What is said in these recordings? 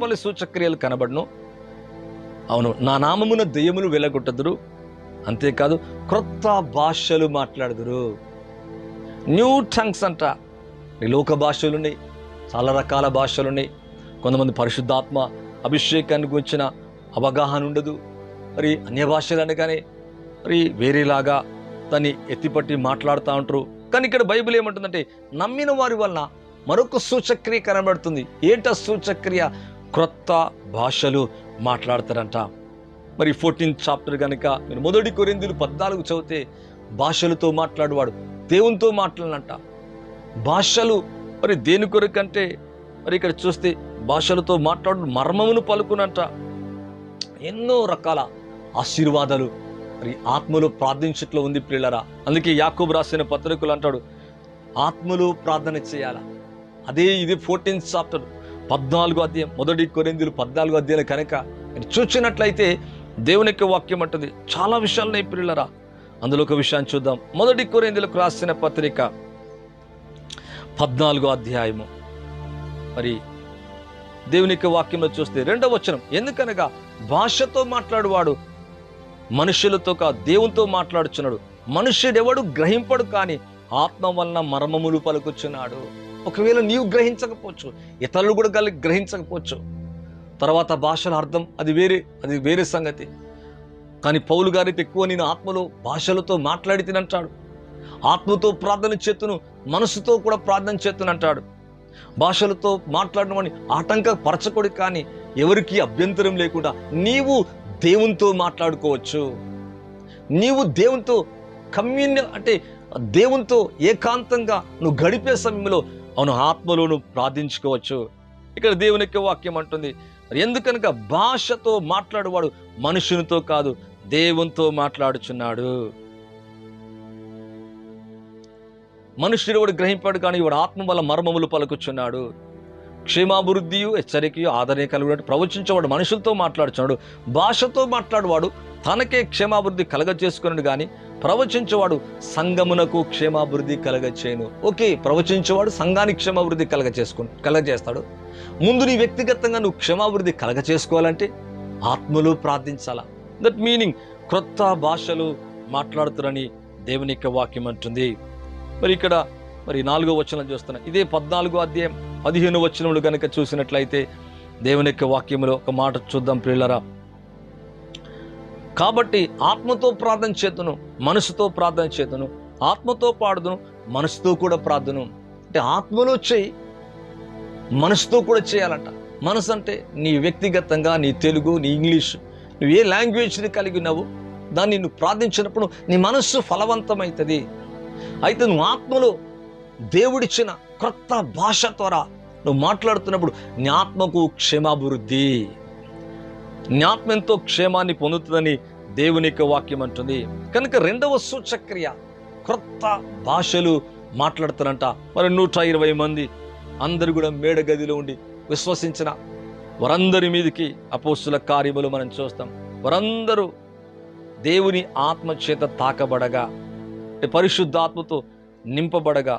వలె సూచక్రియలు కనబడును. అవును, నా నామమున దెయ్యములు వెలగొట్టదురు, అంతేకాదు క్రొత్త భాషలు మాట్లాడుదురు. న్యూ టంగ్స్ అంట. ఈ లోక భాషలున్నాయి, చాలా రకాల భాషలున్నాయి. కొంతమంది పరిశుద్ధాత్మ అభిషేకానికి వచ్చిన అవగాహన ఉండదు, మరి అన్య భాషలు అనగానే మరి వేరేలాగా దాన్ని ఎత్తిపట్టి మాట్లాడుతూ ఉంటారు. కానీ ఇక్కడ బైబిల్ ఏమంటుందంటే నమ్మిన వారి వలన మరొక సూచక్రియ కనబడుతుంది. ఏంట సూచక్రియ? క్రొత్త భాషలు మాట్లాడతారంట. మరి 14th చాప్టర్ కనుక మీరు 1 కొరింథీయులు 14 చదివితే భాషలతో మాట్లాడువాడు దేవునితో మాట్లాడనంట. భాషలు మరి దేని కొరకంటే మరి ఇక్కడ చూస్తే భాషలతో మాట్లాడు మర్మమును పలుకునంట. ఎన్నో రకాల ఆశీర్వాదాలు మరి ఆత్మలో ప్రార్థించట్లో ఉంది ప్రియులారా. అందుకే యాకోబు రాసిన పత్రికలు అంటాడు ఆత్మలో ప్రార్థన చేయాలా. అదే ఇది 14th చాప్టర్ 14వ అధ్యాయం 1 కొరింథీయులు 14వ అధ్యాయం కనుక మీరు చూసినట్లయితే దేవుని యొక్క వాక్యం అంటుంది చాలా విషయాలున్నాయి ప్రియులారా. అందులో ఒక విషయాన్ని చూద్దాం. 1 కొరింథీయులకు రాసిన పత్రిక 14వ అధ్యాయము మరి దేవుని యొక్క వాక్యంలో చూస్తే 2వ వచనం, ఎందుకనగా భాషతో మాట్లాడువాడు మనుషులతో కాదు దేవునితో మాట్లాడుచున్నాడు. మనుష్యుడెవడు గ్రహింపడు, కానీ ఆత్మ వలన మర్మములు పలుకుచున్నాడు. ఒకవేళ నీవు గ్రహించకపోవచ్చు, ఇతరులు కూడా గ్రహించకపోవచ్చు. తర్వాత భాషల అర్థం అది వేరే సంగతి. కానీ పౌలు గారైతే ఎక్కువ నేను ఆత్మలో భాషలతో మాట్లాడి తినంటాడు. ఆత్మతో ప్రార్థన చేతును, మనసుతో కూడా ప్రార్థన చేతునంటాడు. భాషలతో మాట్లాడడం అని ఆటంకపరచకూడదు, కానీ ఎవరికి అభ్యంతరం లేకుండా నీవు దేవునితో మాట్లాడుకోవచ్చు. నీవు దేవునితో కమ్యూనియన్ అంటే దేవునితో ఏకాంతంగా నువ్వు గడిపే సమయంలో అవును ఆత్మలో నువ్వు ప్రార్థించుకోవచ్చు. ఇక్కడ దేవుని యొక్క వాక్యం అంటుంది ఎందుకనగా భాషతో మాట్లాడువాడు మనుషునితో కాదు దేవునితో మాట్లాడుచున్నాడు. మనుష్యుడు వాడు గ్రహింపాడు, కానీ వాడు ఆత్మ వల్ల మర్మములు పలుకుచున్నాడు. క్షేమాభివృద్ధియు హెచ్చరికయు ఆదరణ కలిగినట్టు ప్రవచించేవాడు మనుషులతో మాట్లాడుచున్నాడు. భాషతో మాట్లాడువాడు తనకే క్షేమాభివృద్ధి కలగజేసుకున్నాడు, కానీ ప్రవచించేవాడు సంఘమునకు క్షేమాభివృద్ధి కలగచేయను. ఓకే, ప్రవచించేవాడు సంఘానికి క్షేమాభివృద్ధి కలగజేస్తాడు. ముందు నీ వ్యక్తిగతంగా నువ్వు క్షేమాభివృద్ధి కలగచేసుకోవాలంటే ఆత్మలో ప్రార్థించాలా. దట్ మీనింగ్ క్రొత్త భాషలు మాట్లాడుతారని దేవుని యొక్క వాక్యం అంటుంది. మరి ఇక్కడ మరి 4వ వచనం చూస్తున్నా, ఇదే 14వ అధ్యాయం 15వ వచనములు కనుక చూసినట్లయితే దేవుని యొక్క వాక్యంలో ఒక మాట చూద్దాం ప్రియులారా. కాబట్టి ఆత్మతో ప్రార్థన చేతును, మనసుతో ప్రార్థన చేతును, ఆత్మతో పాడుదును, మనసుతో కూడా ప్రార్థన. అంటే ఆత్మలో చేయి, మనసుతో కూడా చేయాలంట. మనసు అంటే నీ వ్యక్తిగతంగా నీ తెలుగు, నీ ఇంగ్లీష్, నువ్వు ఏ లాంగ్వేజ్ని కలిగి ఉన్నావు దాన్ని నువ్వు ప్రార్థించినప్పుడు నీ మనస్సు ఫలవంతమవుతుంది. అయితే నువ్వు ఆత్మలో దేవుడిచ్చిన క్రొత్త భాష ద్వారా నువ్వు మాట్లాడుతున్నప్పుడు నీ ఆత్మకు క్షేమాభివృద్ధి, నీ ఆత్మ ఎంతో క్షేమాన్ని పొందుతుందని దేవుని యొక్క వాక్యం అంటుంది. కనుక 2వ సూచక్రియ క్రొత్త భాషలు మాట్లాడుతారంట. మరి 120 మంది అందరు కూడా మేడగదిలో ఉండి విశ్వసించిన వారందరి మీదకి అపోస్తుల కార్యములు మనం చూస్తాం. వారందరూ దేవుని ఆత్మ చేత తాకబడగా, పరిశుద్ధాత్మతో నింపబడగా,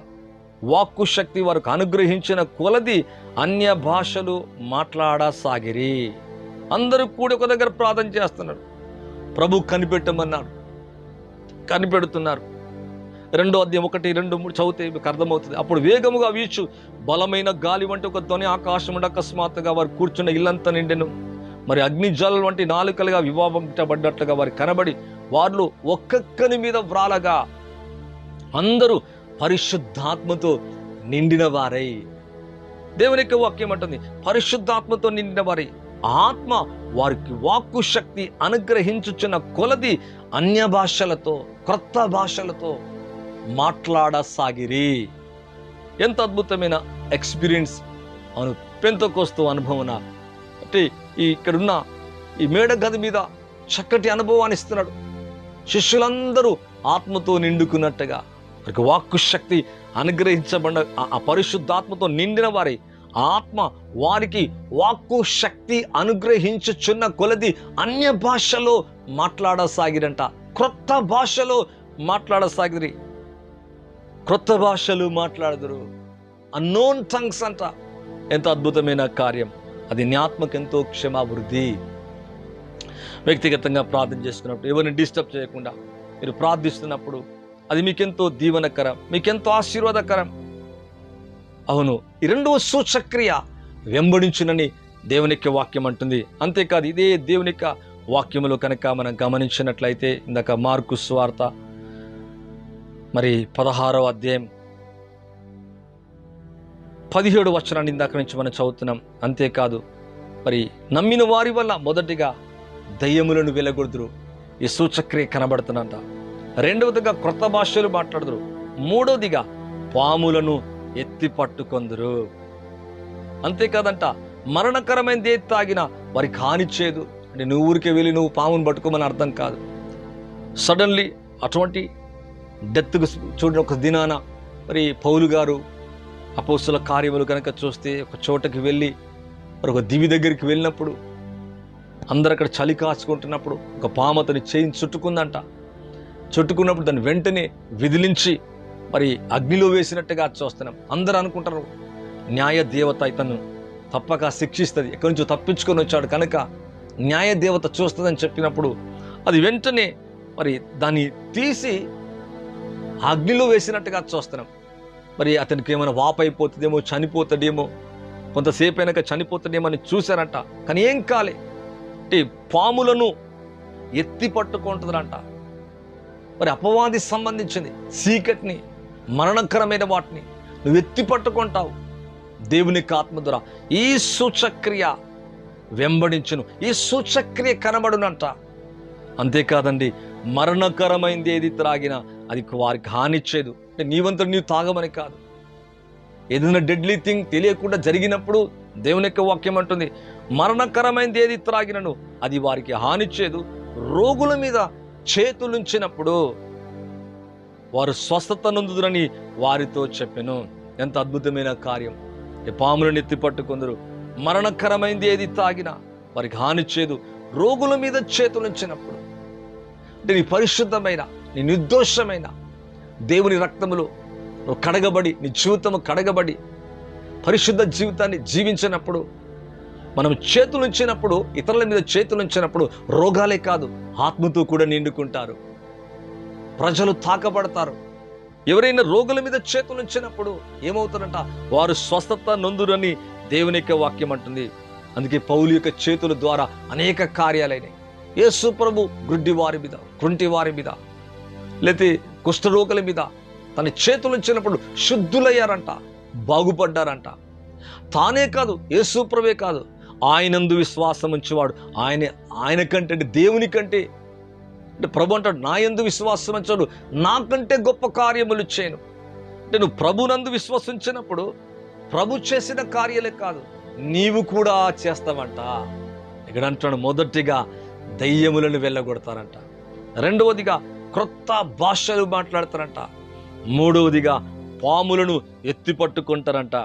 వాక్కు శక్తి వారికి అనుగ్రహించిన కొలది అన్య భాషలు మాట్లాడసాగిరి. అందరూ కూడా ఒక దగ్గర ప్రార్థన చేస్తున్నారు. ప్రభు కనిపెట్టమన్నాడు, కనిపెడుతున్నారు. 2వ అధ్యాయం 1, 2, 3 చదివితే మీకు అర్థమవుతుంది. అప్పుడు వేగముగా వీచు బలమైన గాలి వంటి ఒక ధ్వని ఆకాశం ఉండి అకస్మాత్తుగా వారు కూర్చున్న ఇల్లంతా నిండెను. మరి అగ్నిజ్వాలల వంటి నాలుకలుగా వివాహపడ్డట్లుగా వారు కనబడి వారిలో ఒక్కొక్కని మీద వ్రాలగా అందరూ పరిశుద్ధాత్మతో నిండిన వారై. దేవుని యొక్క వాక్యం అంటుంది పరిశుద్ధాత్మతో నిండిన వారై ఆత్మ వారికి వాక్కు శక్తి అనుగ్రహించుచున్న కొలది అన్య భాషలతో, క్రొత్త భాషలతో మాట్లాడసాగిరి. ఎంత అద్భుతమైన ఎక్స్పీరియన్స్! అవును, పెంతెకోస్తు అనుభవన అంటే ఇక్కడున్న ఈ మేడ గది మీద చక్కటి అనుభవాన్ని ఇస్తున్నాడు. శిష్యులందరూ ఆత్మతో నిండుకున్నట్టుగా వారికి వాక్కు శక్తి అనుగ్రహించబడిన ఆ పరిశుద్ధాత్మతో నిండిన వారి ఆత్మ వారికి వాక్కు శక్తి అనుగ్రహించుచున్న కొలది అన్య భాషలో మాట్లాడసాగిరంట. క్రొత్త భాషలో మాట్లాడసాగిరి. క్రొత్త భాషలు మాట్లాడదురు. అన్నోన్ టంగ్స్ అంట. ఎంత అద్భుతమైన కార్యం! అది నీ ఆత్మకు ఎంతో క్షమాభివృద్ధి. వ్యక్తిగతంగా ప్రార్థన చేసుకున్నప్పుడు ఎవరిని డిస్టర్బ్ చేయకుండా మీరు ప్రార్థిస్తున్నప్పుడు అది మీకెంతో దీవెనకరం, మీకెంతో ఆశీర్వాదకరం. అవును, ఈ రెండవ సూచక్రియ వెంబడించునని దేవుని యొక్క వాక్యం అంటుంది. అంతేకాదు, ఇదే దేవుని యొక్క వాక్యములో కనుక మనం గమనించినట్లయితే ఇందాక మార్కు సువార్త మరి 16వ అధ్యాయం 17వ వచనాన్ని ఇందాక నుంచి మనం చదువుతున్నాం. అంతేకాదు, మరి నమ్మిన వారి వల్ల మొదటిగా దయ్యములను వెలగొడుదురు, ఈ సూచక్రియ కనబడుతున్నంట. రెండవదిగా క్రొత్త భాషలు మాట్లాడుదురు. మూడవదిగా పాములను ఎత్తి పట్టుకొందురు. అంతేకాదంట, మరణకరమైనది ఏది తాగినా వారికి హానిచ్చేదు. అంటే నువ్వు ఊరికే వెళ్ళి నువ్వు పామును పట్టుకోమని అర్థం కాదు. సడన్లీ అటువంటి డెత్కు చూడండి. ఒక దినాన మరి పౌలు గారు అపోస్తుల కార్యములు కనుక చూస్తే ఒక చోటకి వెళ్ళి మరి ఒక దివి దగ్గరికి వెళ్ళినప్పుడు అందరు అక్కడ చలి కాచుకుంటున్నప్పుడు ఒక పాము అతని చేయిని చుట్టుకుందంట. చుట్టుకున్నప్పుడు దాన్ని వెంటనే విదిలించి మరి అగ్నిలో వేసినట్టుగా చూస్తున్నాం. అందరూ అనుకుంటారు న్యాయ దేవత ఇతను తప్పక శిక్షిస్తుంది, ఎక్కడి నుంచో తప్పించుకొని వచ్చాడు కనుక న్యాయ దేవత చూస్తుందని చెప్పినప్పుడు అది వెంటనే మరి దాన్ని తీసి అగ్నిలో వేసినట్టుగా చూస్తున్నాం. మరి అతనికి ఏమైనా వాపైపోతుందేమో, చనిపోతాడేమో, కొంతసేపు అయినాక చనిపోతాడేమో అని చూశారంట. కానీ ఏం కాలే. అంటే పాములను ఎత్తి పట్టుకుంటుందంట. మరి అపవాది సంబంధించింది చీకటిని, మరణకరమైన వాటిని నువ్వు ఎత్తి పట్టుకుంటావు దేవుని ఆత్మ ద్వారా. ఈ సూచక్రియ వెంబడించును, ఈ సూచక్రియ కనబడునంట. అంతేకాదండి, మరణకరమైంది ఏది త్రాగినా అది వారికి హానిచ్చేదు. అంటే నీవంతటి నీవు తాగమని కాదు. ఏదైనా డెడ్లీ థింగ్ తెలియకుండా జరిగినప్పుడు దేవుని యొక్క వాక్యం అంటుంది, మరణకరమైనది ఏది త్రాగినను అది వారికి హానిచ్చేదు. రోగుల మీద చేతులుంచినప్పుడు వారు స్వస్థత నొందుదురని వారితో చెప్పెను. ఎంత అద్భుతమైన కార్యం. పాములను ఎత్తి పట్టుకుందరు. మరణకరమైనది ఏది తాగినా వారికి హానిచ్చేదు. రోగుల మీద చేతులుంచినప్పుడు అంటే నీ పరిశుద్ధమైన, నీ నిర్దోషమైన దేవుని రక్తములో నువ్వు కడగబడి, నీ జీవితము కడగబడి పరిశుద్ధ జీవితాన్ని జీవించినప్పుడు, మనం చేతులుంచినప్పుడు, ఇతరుల మీద చేతులుంచినప్పుడు రోగాలే కాదు ఆత్మతో కూడా నిండుకుంటారు, ప్రజలు తాకబడతారు. ఎవరైనా రోగుల మీద చేతులుంచినప్పుడు ఏమవుతారంట, వారు స్వస్థత నొందురని దేవుని యొక్క వాక్యం అంటుంది. అందుకే పౌలు యొక్క చేతుల ద్వారా అనేక కార్యాలైనాయి. యేసు ప్రభు గుడ్డి వారి మీద, కుంటి వారి మీద, లేతే కుష్ఠరోగుల మీద తన చేతులుంచినప్పుడు శుద్ధులయ్యారంట, బాగుపడ్డారంట. తానే కాదు, యేసు ప్రభువే కాదు, ఆయనందు విశ్వాసం ఉంచేవాడు ఆయన కంటే, అంటే దేవుని కంటే, అంటే ప్రభు అంటాడు నా యందు విశ్వాసం ఉంచాడు నాకంటే గొప్ప కార్యములు చేయను. అంటే నువ్వు ప్రభునందు విశ్వసించినప్పుడు ప్రభు చేసిన కార్యాలే కాదు నీవు కూడా చేస్తావంట. ఇక్కడ అంటాడు, మొదటిగా దయ్యములను వెళ్ళగొడతారంట, రెండవదిగా క్రొత్త భాషలు మాట్లాడతారంట, మూడవదిగా పాములను ఎత్తి పట్టుకుంటారంట,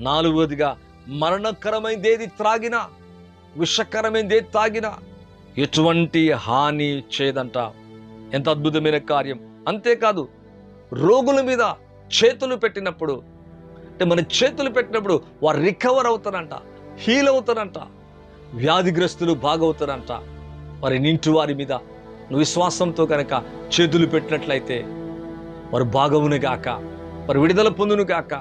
నాలుగవదిగా మరణకరమైనదేది త్రాగినా, విషకరమైనదేది తాగినా ఎటువంటి హాని చేయదంట. ఎంత అద్భుతమైన కార్యం. అంతేకాదు, రోగుల మీద చేతులు పెట్టినప్పుడు, అంటే మన చేతులు పెట్టినప్పుడు వారు రికవర్ అవుతారంట, హీల్ అవుతారంట, వ్యాధిగ్రస్తులు బాగవుతారంట. వారి నింటి వారి మీద నువ్వు విశ్వాసంతో కనుక చేతులు పెట్టినట్లయితే వారు బాగవునుగాక, వారు విడుదల పొందునుగాక.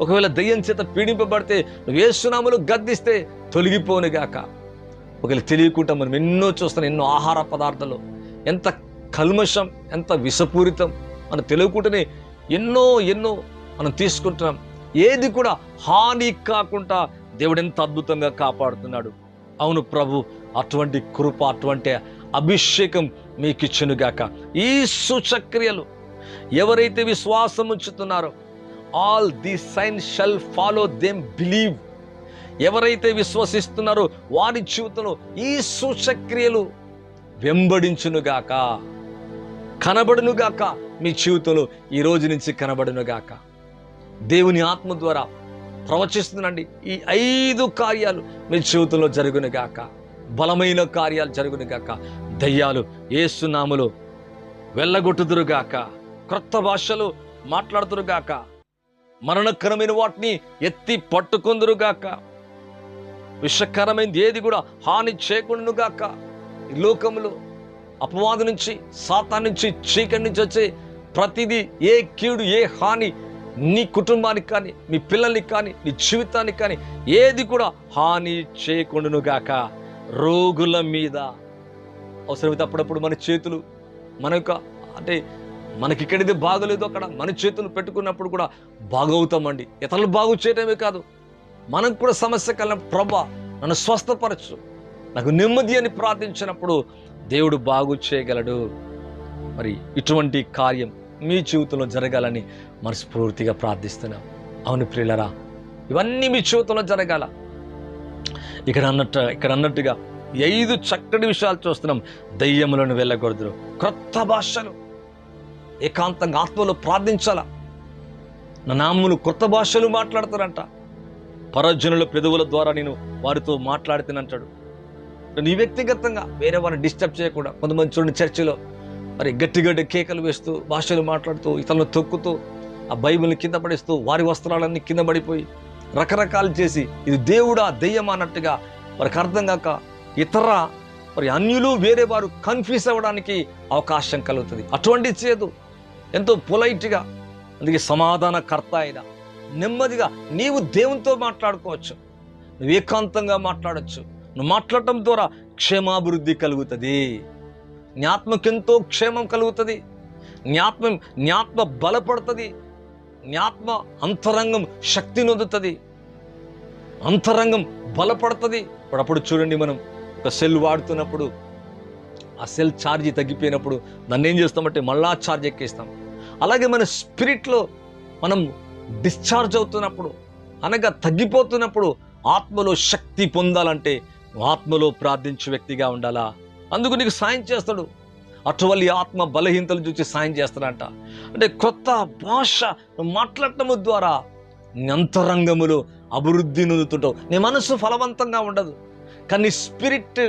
ఒకవేళ దయ్యం చేత పీడింపబడితే నువ్వు యేసు నామములో గద్దిస్తే తొలగిపోనుగాక. ఒకవేళ తెలియకుండా మనం ఎన్నో చూస్తున్నాం, ఎన్నో ఆహార పదార్థాలు ఎంత కల్మషం, ఎంత విషపూరితం, మనం తెలియకుండానే ఎన్నో మనం తీసుకుంటున్నాం. ఏది కూడా హాని కాకుండా దేవుడు ఎంత అద్భుతంగా కాపాడుతున్నాడు. అవును ప్రభు, అటువంటి కృప, అటువంటి అభిషేకం మీకు ఇచ్చునుగాక. ఈ సూచక్రియలు ఎవరైతే విశ్వాసం ఉంచుతున్నారో, all the signs shall follow them believe. ఎవరైతే విశ్వసిస్తున్నారో వారి జీవితంలో ఈ సూచక్రియలు వెంబడించునుగాక, కనబడునుగాక. మీ జీవితంలో ఈ రోజు నుంచి కనబడునుగాక. దేవుని ఆత్మ ద్వారా ప్రవచిస్తున్నాండి, ఈ 5 కార్యాలు మీ జీవితంలో జరుగునుగాక. బలమైన కార్యాలు జరుగునుగాక. దయ్యాలు యేసు నామములో వెళ్ళగొట్టుదురుగాక. క్రొత్త భాషలు మాట్లాడుతురుగాక. మరణకరమైన వాటిని ఎత్తి పట్టుకుందురుగాక. విషకరమైనది ఏది కూడా హాని చేయకుండానుగాక. ఈ లోకంలో అపవాది నుంచి, సాతాను నుంచి, చీకటి నుంచి వచ్చే ప్రతిదీ, ఏ కీడు, ఏ హాని నీ కుటుంబానికి కానీ, మీ పిల్లలకి కానీ, నీ జీవితానికి కానీ ఏది కూడా హాని చేయకుండానుగాక. రోగుల మీద అవసరమైతే అప్పుడప్పుడు మన చేతులు, మన యొక్క అంటే మనకి ఇక్కడిది బాగలేదు అక్కడ మన చేతులు పెట్టుకున్నప్పుడు కూడా బాగవుతామండి. ఇతరులు బాగు చేయడమే కాదు, మనకు కూడా సమస్య కలిగినప్పుడు ప్రభా నన్ను స్వస్థపరచు, నాకు నెమ్మది అని ప్రార్థించినప్పుడు దేవుడు బాగు చేయగలడు. మరి ఇటువంటి కార్యం మీ జీవితంలో జరగాలని మనస్ఫూర్తిగా ప్రార్థిస్తున్నాం. అవును ప్రియులరా, ఇవన్నీ మీ జీవితంలో జరగాల. ఇక్కడ అన్నట్టుగా 5 చక్కటి విషయాలు చూస్తున్నాం. దయ్యములను వెళ్ళగొడుదురు, క్రొత్త భాషలు, ఏకాంతంగా ఆత్మలో ప్రార్థించాల. నా నామములు కొత్త భాషలు మాట్లాడతారంట. పరజనుల పెదవుల ద్వారా నేను వారితో మాట్లాడుతానంటాడు. నీ వ్యక్తిగతంగా వేరే వారిని డిస్టర్బ్ చేయకుండా. కొంతమంది చూడండి చర్చిలో మరి గట్టి కేకలు వేస్తూ, భాషలు మాట్లాడుతూ, ఇతరులను తొక్కుతూ, ఆ బైబిల్ని కింద పడేస్తూ, వారి వస్త్రాలన్నీ కింద పడిపోయి రకరకాలు చేసి ఇది దేవుడా దెయ్యం అన్నట్టుగా వారికి అర్థం కాక ఇతర మరి అన్యులు వేరే వారు కన్ఫ్యూజ్ అవ్వడానికి అవకాశం కలుగుతుంది. అటువంటి చేయదు, ఎంతో పొలైట్గా. అందుకే సమాధానకర్త అయిన నెమ్మదిగా నీవు దేవునితో మాట్లాడుకోవచ్చు, నువ్వు ఏకాంతంగా మాట్లాడచ్చు. నువ్వు మాట్లాడటం ద్వారా క్షేమాభివృద్ధి కలుగుతుంది, నీ ఆత్మకెంతో క్షేమం కలుగుతుంది, నీ ఆత్మ బలపడుతుంది, నీ ఆత్మ అంతరంగం శక్తి నొందుతుంది, అంతరంగం బలపడుతుంది. అప్పుడు చూడండి, మనం ఒక సెల్ వాడుతున్నప్పుడు ఆ సెల్ ఛార్జీ తగ్గిపోయినప్పుడు దాన్ని ఏం చేస్తామంటే మళ్ళా ఛార్జ్ ఎక్కిస్తాం. అలాగే మన స్పిరిట్లో మనం డిశ్చార్జ్ అవుతున్నప్పుడు, అనగా తగ్గిపోతున్నప్పుడు, ఆత్మలో శక్తి పొందాలంటే ఆత్మలో ప్రార్థించే వ్యక్తిగా ఉండాలా. అందుకు నీకు సాయం చేస్తాడు. అటువంటి ఆత్మ బలహీనతలు చూసి సాయం చేస్తాడంట. అంటే కొత్త భాష మాట్లాడటము ద్వారా నీ అంతరంగములో అభివృద్ధి నొందుతుంటావు. నీ మనసు ఫలవంతంగా ఉండదు, కానీ స్పిరిట్,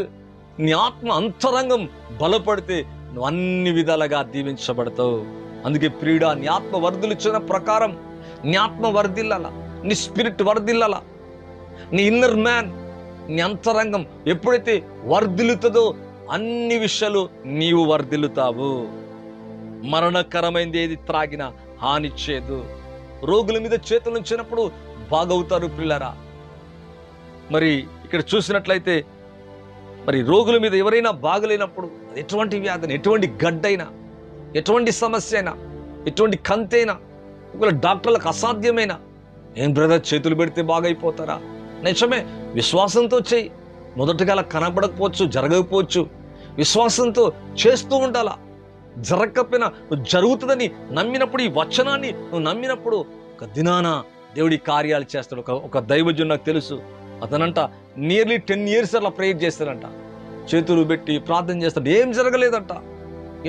నీ ఆత్మ అంతరంగం బలపడితే నువ్వు అన్ని విధాలుగా దీవించబడతావు. అందుకే ప్రియుడా, నీ ఆత్మ వర్ధిల్లుచున్న ప్రకారం నీ ఆత్మ వర్ధిల్లాల, నీ స్పిరిట్ వర్ధిల్లాల. నీ ఇన్నర్ మ్యాన్, నీ అంతరంగం ఎప్పుడైతే వర్ధిల్లుతుందో అన్ని విషయాలు నీవు వర్ధిల్లుతావు. మరణకరమైనది ఏది త్రాగినా హాని చేయదు. రోగుల మీద చేతులు ఉంచినప్పుడు బాగవుతారు పిల్లరా. మరి ఇక్కడ చూసినట్లయితే మరి రోగుల మీద ఎవరైనా బాగలేనప్పుడు, ఎటువంటి వ్యాధిని, ఎటువంటి గడ్డైనా, ఎటువంటి సమస్య అయినా, ఎటువంటి కంతైనా, ఒకవేళ డాక్టర్లకు అసాధ్యమైన, ఏం బ్రదర్ చేతులు పెడితే బాగైపోతారా? నిజమే, విశ్వాసంతో చేయి. మొదటగా అలా కనబడకపోవచ్చు, జరగకపోవచ్చు, విశ్వాసంతో చేస్తూ ఉండాలా. జరగకపోయినా నువ్వు జరుగుతుందని నమ్మినప్పుడు, ఈ వచనాన్ని నువ్వు నమ్మినప్పుడు ఒక దినాన దేవుడి కార్యాలు చేస్తాడు. ఒక దైవజుడు నాకు తెలుసు, అతనంట నియర్లీ 10 years అలా ప్రేయర్ చేస్తాడంట, చేతులు పెట్టి ప్రార్థన చేస్తాడు. ఏం జరగలేదంట,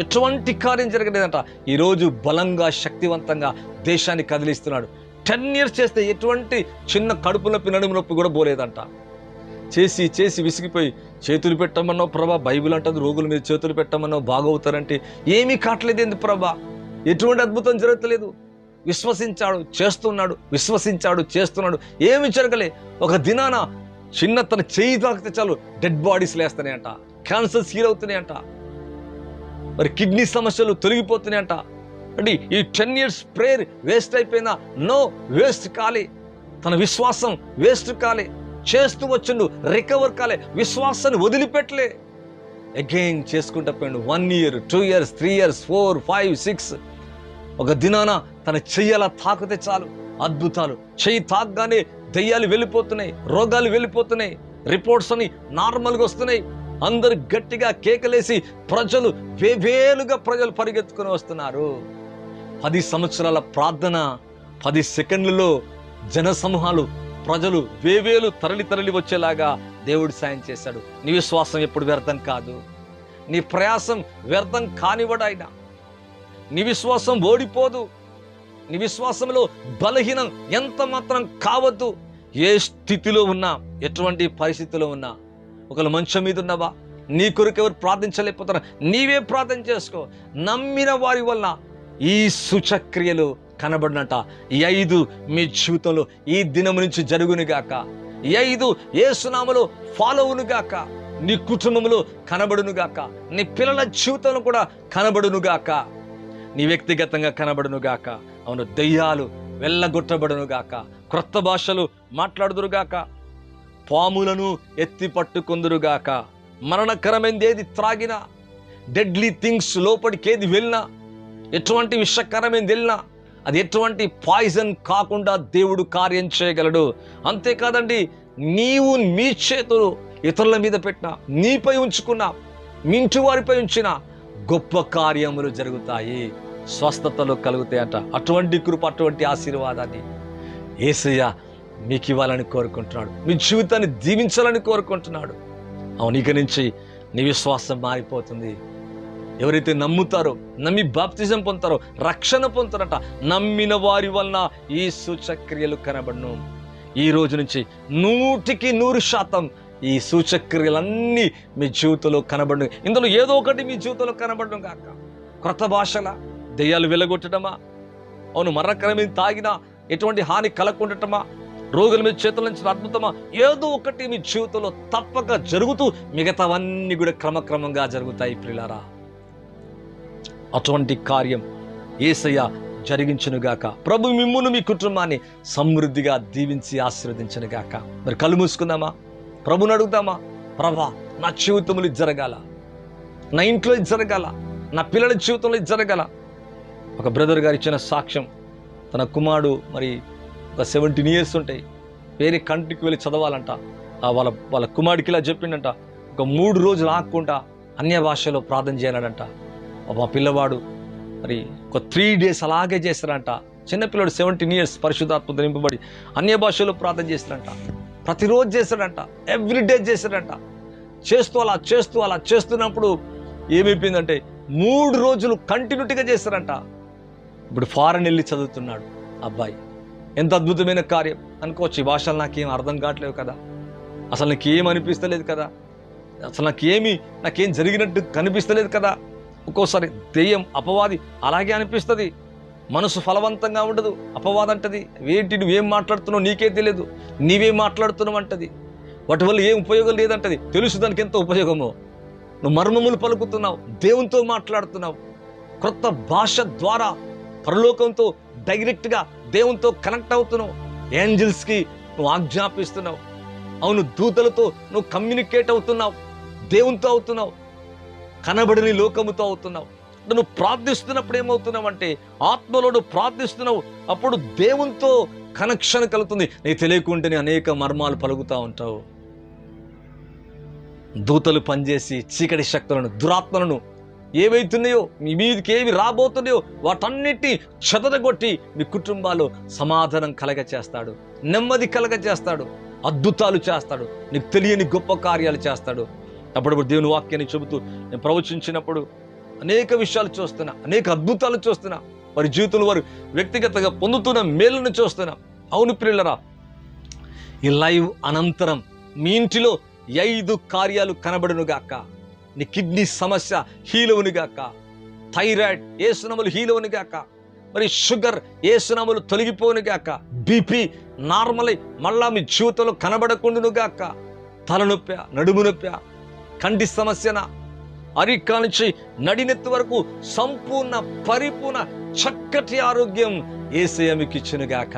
ఎటువంటి కార్యం జరగలేదంట. ఈరోజు బలంగా శక్తివంతంగా దేశాన్ని కదిలిస్తున్నాడు. 10 years చేస్తే ఎటువంటి చిన్న కడుపు నొప్పి, నడుము నొప్పి కూడా పోలేదంట. చేసి చేసి విసిగిపోయి చేతులు పెట్టమన్నావు ప్రభా, బైబిల్ అంటుంది రోగుల మీద చేతులు పెట్టమన్నావు బాగవుతారంటే ఏమీ కావట్లేదు ఎందుకు ప్రభా? ఎటువంటి అద్భుతం జరగట్లేదు. విశ్వసించాడు, చేస్తున్నాడు, విశ్వసించాడు, చేస్తున్నాడు, ఏమి జరగలే. ఒక దినాన చిన్న తన చేయి తాకితే చాలు డెడ్ బాడీస్ లేస్తున్నాయంట, క్యాన్సర్స్ హీల్ అవుతున్నాయంట, మరి కిడ్నీ సమస్యలు తొలగిపోతున్నాయంట. అంటే ఈ 10 years ప్రేయర్ వేస్ట్ అయిపోయిందా? నో, వేస్ట్ కాలే. తన విశ్వాసం వేస్ట్ కాలే, చేస్తూ వచ్చిండు, రికవర్ కాలే, విశ్వాసాన్ని వదిలిపెట్టలే, అగైన్ చేసుకుంటా పోయిండు. 1 year, 2 years, 3 years, 4, 5, 6. ఒక దినాన తన చెయ్యాల తాకితే చాలు అద్భుతాలు. చెయ్యి తాకగానే దయ్యాలు వెళ్ళిపోతున్నాయి, రోగాలు వెళ్ళిపోతున్నాయి, రిపోర్ట్స్ అని నార్మల్గా వస్తున్నాయి. అందరు గట్టిగా కేకలేసి ప్రజలు వేవేలుగా పరిగెత్తుకుని వస్తున్నారు. 10 సంవత్సరాల ప్రార్థన 10 సెకండ్లలో జన సమూహాలు, ప్రజలు వేవేలు తరలి వచ్చేలాగా దేవుడు సాయం చేశాడు. నీ విశ్వాసం ఎప్పుడు వ్యర్థం కాదు, నీ ప్రయాసం వ్యర్థం కానివ్వడు ఆయన. నీ విశ్వాసం ఓడిపోదు, నీ విశ్వాసంలో బలహీనం ఎంత మాత్రం కావద్దు. ఏ స్థితిలో ఉన్నా, ఎటువంటి పరిస్థితిలో ఉన్నా, ఒకవేళ మంచం మీద ఉన్నావా, నీ కొరకు ఎవరు ప్రార్థించలేకపోతారా, నీవే ప్రార్థన చేసుకో. నమ్మిన వారి వల్ల ఈ సూచక్రియలు కనబడినట. ఈ 5 మీ జీవితంలో ఈ దినం నుంచి జరుగునుగాక. ఈ 5 యేసునామములో ఫాలో అవునుగాక. నీ కుటుంబంలో కనబడునుగాక, నీ పిల్లల జీవితంలో కూడా కనబడునుగాక, నీ వ్యక్తిగతంగా కనబడునుగాక. అవును, దయ్యాలు వెళ్ళగొట్టబడునుగాక, క్రొత్త భాషలు మాట్లాడుదురుగాక, పాములను ఎత్తి పట్టుకొందురుగాక, మరణకరమైనది ఏది త్రాగినా, డెడ్లీ థింగ్స్ లోపలికి ఏది వెళ్ళినా, ఎటువంటి విషకరమైనది వెళ్ళినా అది ఎటువంటి పాయిజన్ కాకుండా దేవుడు కార్యం చేయగలడు. అంతేకాదండి, నీవు మీ చేతులు ఇతరుల మీద పెట్టినా, నీపై ఉంచుకున్నా, మీ ఇంటి వారిపై ఉంచిన గొప్ప కార్యములు జరుగుతాయి, స్వస్థతలు కలుగుతాయంట. అటువంటి కృప, అటువంటి ఆశీర్వాదాన్ని యేసయ్య మీకు ఇవ్వాలని కోరుకుంటున్నాడు. మీ జీవితాన్ని దీవించాలని కోరుకుంటున్నాడు. అవును, ఇక నుంచి నీ విశ్వాసం మారిపోతుంది. ఎవరైతే నమ్ముతారో, నమ్మి బాప్తిజం పొందుతారో రక్షణ పొందుతారట. నమ్మిన వారి వలన ఈ సూచక్రియలు కనబడును. ఈ రోజు నుంచి 100% ఈ సూచక్రియలన్నీ మీ జీవితంలో కనబడును. ఇందులో ఏదో ఒకటి మీ జీవితంలో కనబడడం కాక, క్రొత్త భాషల, దెయ్యాలు వెలగొట్టడమా, అవును, మరణకరమైన తాగినా ఎటువంటి హాని కలగకుండటమా, రోగుల మీద చేతుల నుంచి అద్భుతమా, ఏదో ఒకటి మీ జీవితంలో తప్పక జరుగుతూ మిగతావన్నీ కూడా క్రమక్రమంగా జరుగుతాయి ప్రియులారా. అటువంటి కార్యం యేసయ్య జరిగించునుగాక. ప్రభు మిమ్మును మీ కుటుంబాన్ని సమృద్ధిగా దీవించి ఆశీర్వదించునుగాక. మరి కళ్ళు మూసుకుందామా, ప్రభుని అడుగుదామా, ప్రభా నా జీవితంలో ఇది జరగాల, నా ఇంట్లో ఇది జరగాల, నా పిల్లల జీవితంలో ఇది జరగాల. ఒక బ్రదర్ గారు ఇచ్చిన సాక్ష్యం, తన కుమారుడు మరి ఒక 17 years ఉంటాయి, వేరే కంట్రీకి వెళ్ళి చదవాలంట. వాళ్ళ కుమారుడికి ఇలా చెప్పిండంట, ఒక 3 రోజులు ఆగకుండా అన్య భాషలో ప్రార్థన చేయాలంట. మా పిల్లవాడు మరి ఒక 3 days అలాగే చేస్తారంట. చిన్నపిల్లడు 17 years పరిశుద్ధాత్మ నింపబడి అన్య భాషలో ప్రార్థన చేస్తారంట. ప్రతిరోజు చేస్తాడంట, ఎవ్రీడే చేస్తాడంట. అలా చేస్తున్నప్పుడు ఏమైపోయిందంటే 3 రోజులు కంటిన్యూటీగా చేస్తారంట. ఇప్పుడు ఫారెన్ వెళ్ళి చదువుతున్నాడు అబ్బాయి. ఎంత అద్భుతమైన కార్యం అనుకోవచ్చు. ఈ భాషలు నాకేం అర్థం కావట్లేవు కదా, అసలు నాకేం అనిపిస్తలేదు కదా, అసలు నాకేం జరిగినట్టు కనిపిస్తలేదు కదా. ఒక్కోసారి దెయ్యం, అపవాది అలాగే అనిపిస్తుంది. మనసు ఫలవంతంగా ఉండదు. అపవాది అంటది, ఏంటి నువ్వేం మాట్లాడుతున్నావు నీకే తెలియదు, నీవేం మాట్లాడుతున్నావు అంటది, వాటి వల్ల ఏం ఉపయోగం లేదంటది. తెలుసు దానికి ఎంత ఉపయోగమో. నువ్వు మర్మములు పలుకుతున్నావు, దేవునితో మాట్లాడుతున్నావు, క్రొత్త భాష ద్వారా పరలోకంతో డైరెక్ట్గా దేవునితో కనెక్ట్ అవుతున్నావు. ఏంజల్స్కి నువ్వు ఆజ్ఞాపిస్తున్నావు. అవును, దూతలతో నువ్వు కమ్యూనికేట్ అవుతున్నావు, దేవునితో అవుతున్నావు, కనబడని లోకముతో అవుతున్నావు. నువ్వు ప్రార్థిస్తున్నప్పుడు ఏమవుతున్నావు అంటే, ఆత్మలో నువ్వు ప్రార్థిస్తున్నావు, అప్పుడు దేవునితో కనెక్షన్ కలుగుతుంది. నీకు తెలియకుండానే అనేక మర్మాలు పలుకుతూ ఉంటావు. దూతలు పనిచేసి చీకటి శక్తులను, దురాత్మలను ఏవైతున్నాయో, మీ మీదకి ఏవి రాబోతున్నాయో వాటన్నిటినీ చెదరగొట్టి మీ కుటుంబాల్లో సమాధానం కలగ చేస్తాడు, నెమ్మది కలగ చేస్తాడు, అద్భుతాలు చేస్తాడు, నీకు తెలియని గొప్ప కార్యాలు చేస్తాడు. అప్పుడప్పుడు దేవుని వాక్యాన్ని చెబుతూ నేను ప్రవచించినప్పుడు అనేక విషయాలు చూస్తున్నా, అనేక అద్భుతాలు చూస్తున్నా, వారి జీవితంలో వారు వ్యక్తిగతంగా పొందుతున్న మేలును చూస్తున్నా. అవును ప్రియులరా, ఈ లైవ్ అనంతరం మీ ఇంటిలో 5 కార్యాలు కనబడునుగాక. నీ కిడ్నీ సమస్య హీలవునుగాక, థైరాయిడ్ యేసునామములో హీలవునుగాక, మరి షుగర్ యేసునామములో తొలగిపోనుగాక, బీపీ నార్మల్ అయి మళ్ళా మీ జీవితంలో కనబడకుండునుగాక, తలనొప్పి, నడుము నొప్పి, కంటి సమస్యన, అరికా నుంచి నడినెత్తి వరకు సంపూర్ణ పరిపూర్ణ చక్కటి ఆరోగ్యం యేసయ్య మీకు ఇచ్చునుగాక.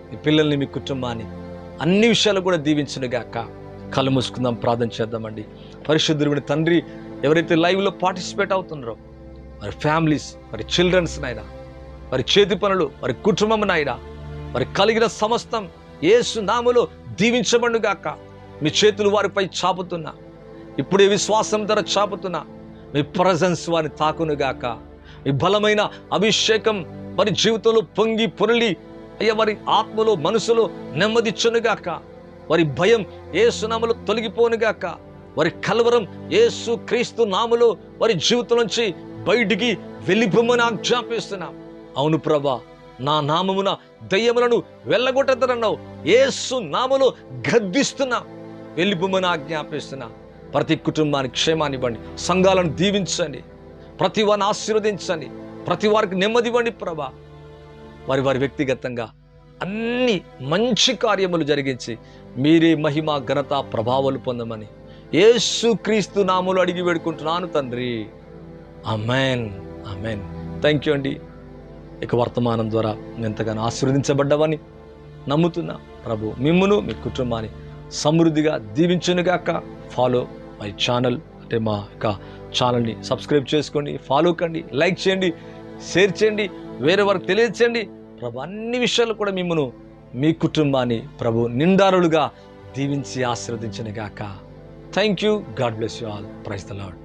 మీ పిల్లల్ని, మీ కుటుంబాన్ని అన్ని విషయాలు కూడా దీవించునుగాక. కళ్ళు మూసుకుందాం, ప్రార్థన చేద్దామండి. పరిశుద్ధుడైన తండ్రి, ఎవరైతే లైవ్లో పార్టిసిపేట్ అవుతున్నారో వారి ఫ్యామిలీస్, వారి చిల్డ్రన్స్ నైనా, వారి చేతి పనులు, వారి కుటుంబం నైనా, వారి కలిగిన సమస్తం యేసు నామములో దీవించబడుగాక. మీ చేతులు వారిపై చాపుతున్నా, ఇప్పుడే విశ్వాసం ధర చాపుతున్నా, మీ ప్రజెన్స్ వారిని తాకునుగాక. మీ బలమైన అభిషేకం వారి జీవితంలో పొంగి పొరలి అయ్యా వారి ఆత్మలో, మనసులో నెమ్మదిచ్చునుగాక. వారి భయం యేసు నామములో తొలగిపోనుగాక. వారి కలవరం యేసు క్రీస్తు నామములో వారి జీవితం నుంచి బయటికి వెళ్ళిపోమని ఆజ్ఞాపిస్తున్నా. అవును ప్రభా, నా నామమున దయ్యములను వెళ్ళగొట్టదరన్నావు, యేసు నామములో గద్దిస్తున్నా, వెళ్ళిపోమని ఆజ్ఞాపిస్తున్నా. ప్రతి కుటుంబానికి క్షేమాన్ని ఇవ్వండి, సంఘాలను దీవించండి, ప్రతి వారిని ఆశీర్వదించండి, ప్రతి వారికి నెమ్మది ఇవ్వండి ప్రభా. వారి వ్యక్తిగతంగా అన్ని మంచి కార్యములు జరిగించి మీరే మహిమ ఘనత ప్రభావాలు పొందమని యేసు క్రీస్తు నామములో అడిగి వేడుకుంటున్నాను తండ్రి. ఆమేన్, ఆమేన్. థ్యాంక్ యూ అండి. ఇక వర్తమానం ద్వారా ఎంతగానో ఆశీర్వదించబడ్డవని నమ్ముతున్నా. ప్రభు మిమ్మును మీ కుటుంబాన్ని సమృద్ధిగా దీవించునుగాక. ఫాలో మై ఛానల్, అంటే మా యొక్క ఛానల్ని సబ్స్క్రైబ్ చేసుకోండి, ఫాలో కండి, లైక్ చేయండి, షేర్ చేయండి, వేరే వారికి తెలియచేయండి. ప్రభు అన్ని విషయాలు కూడా మిమ్మును మీ కుటుంబాన్ని ప్రభు నిండారులుగా దీవించి ఆశీర్వదించునుగాక. Thank you. God bless you all. Praise the lord.